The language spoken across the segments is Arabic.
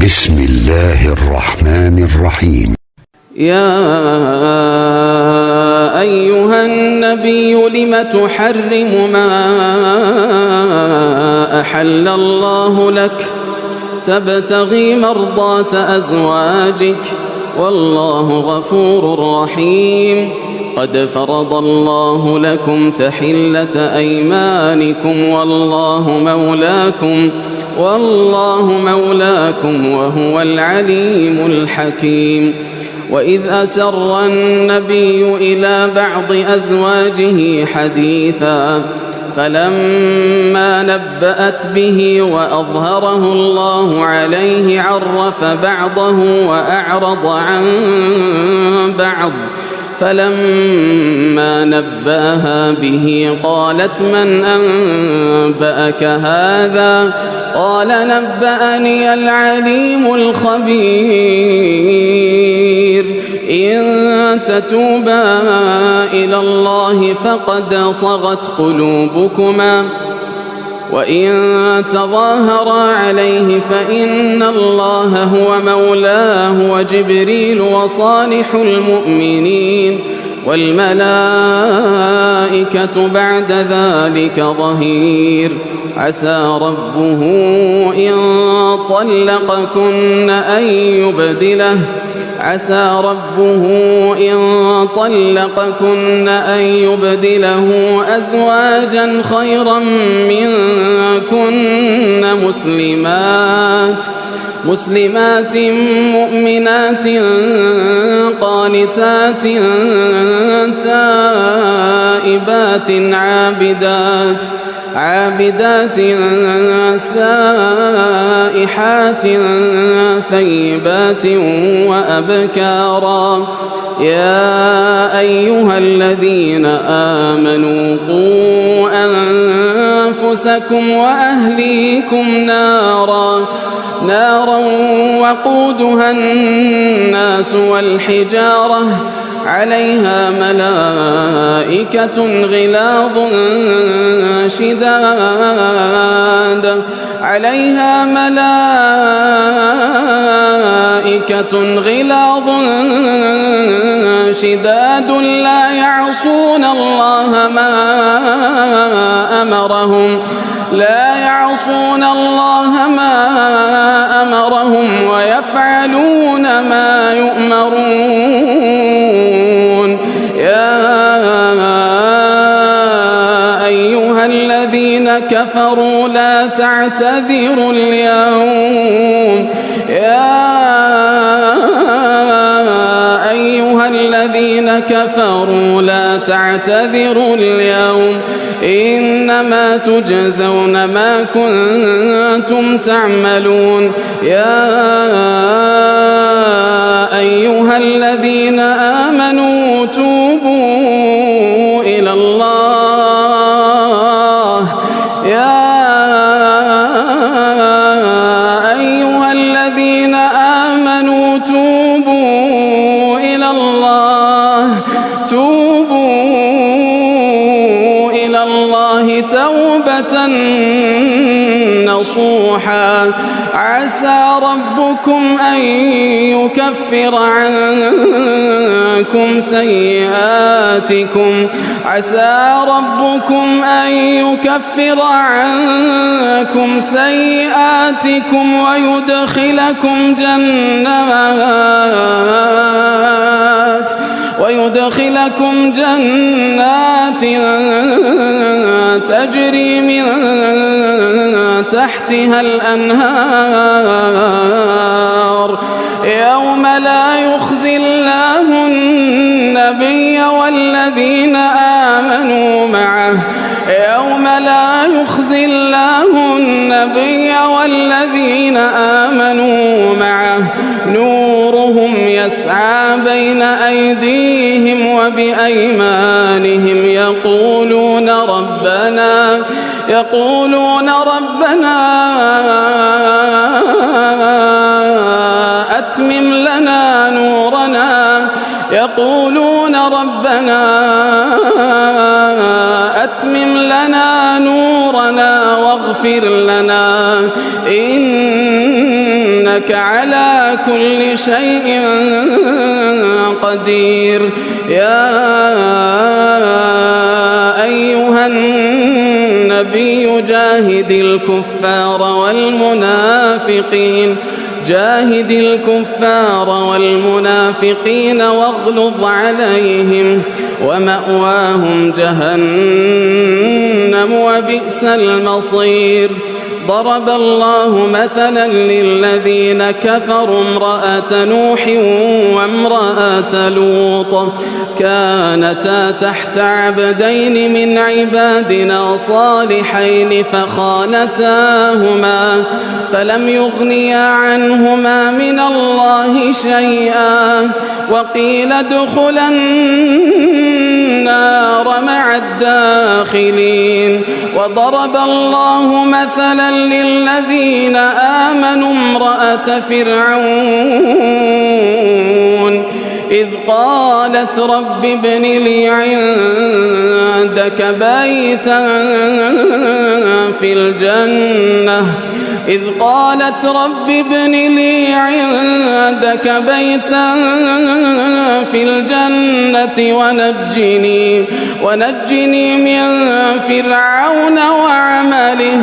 بسم الله الرحمن الرحيم. يا أيها النبي لم تحرم ما أحل الله لك تبتغي مرضات أزواجك والله غفور رحيم. قد فرض الله لكم تحلة أيمانكم والله مولاكم وهو العليم الحكيم. وإذ أسر النبي إلى بعض أزواجه حديثا فلما نبأت به وأظهره الله عليه عرف بعضه وأعرض عن بعض. فلما نبأها به قالت من أنبأك هذا؟ قال نبأني العليم الخبير. إن تتوبا إلى الله فقد صغت قلوبكما وإن تظاهرا عليه فإن الله هو مولاه وجبريل وصالح المؤمنين والملائكة بعد ذلك ظهير. عسى ربه إن طلقكن أن يبدله أزواجا خيرا منكن مسلمات مؤمنات قانتات تائبات عابدات سائحات ثيبات وأبكارا. يا أيها الذين آمنوا قوا أنفسكم وأهليكم نارا وقودها الناس والحجارة عليها ملائكة غلاظ شداد لا يعصون الله ما أمرهم ويفعلون ما يؤمرون. يا أيها الذين كفروا لا تعتذروا اليوم إنما تجزون ما كنتم تعملون. يا أيها الذين آمنوا توبوا إلى الله توبة نصوحا. عسى ربكم أن يكفر عنكم سيئاتكم ويدخلكم جنات تجري من تحتها الأنهار يوم لا يخزي الله النبي والذين آمنوا معه نورهم يسعى بين أيديهم وبأيمانهم يقولون ربنا أتمم لنا نورنا واغفر لنا إنك على كل شيء قدير. يا أيها النبي جاهد الكفار والمنافقين واغلظ عليهم ومأواهم جهنم وبئس المصير. ضرب الله مثلا للذين كفروا امرأة نوح وامرأة لوط كانتا تحت عبدين من عبادنا صالحين فخانتاهما فلم يغنيا عنهما من الله شيئا وقيل ادخلا النار مع الداخلين. وضرب الله مثلا للذين آمنوا امرأة فرعون إذ قالت رب ابن لي عندك بيتا في الجنة ونجني من فرعون وعمله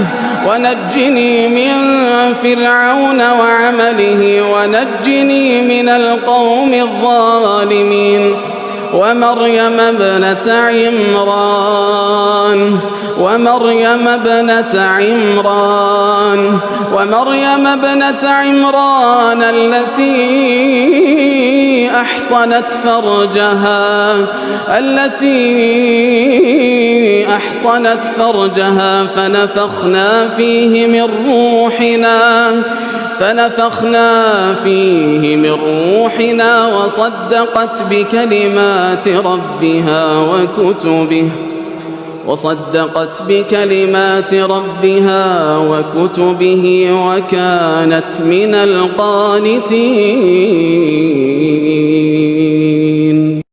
ونجني من القوم الظالمين. ومريم ابنة عمران التي أحصنت فرجها فنفخنا فيه من روحنا وصدقت بكلمات ربها وكتبه وكانت من القانتين.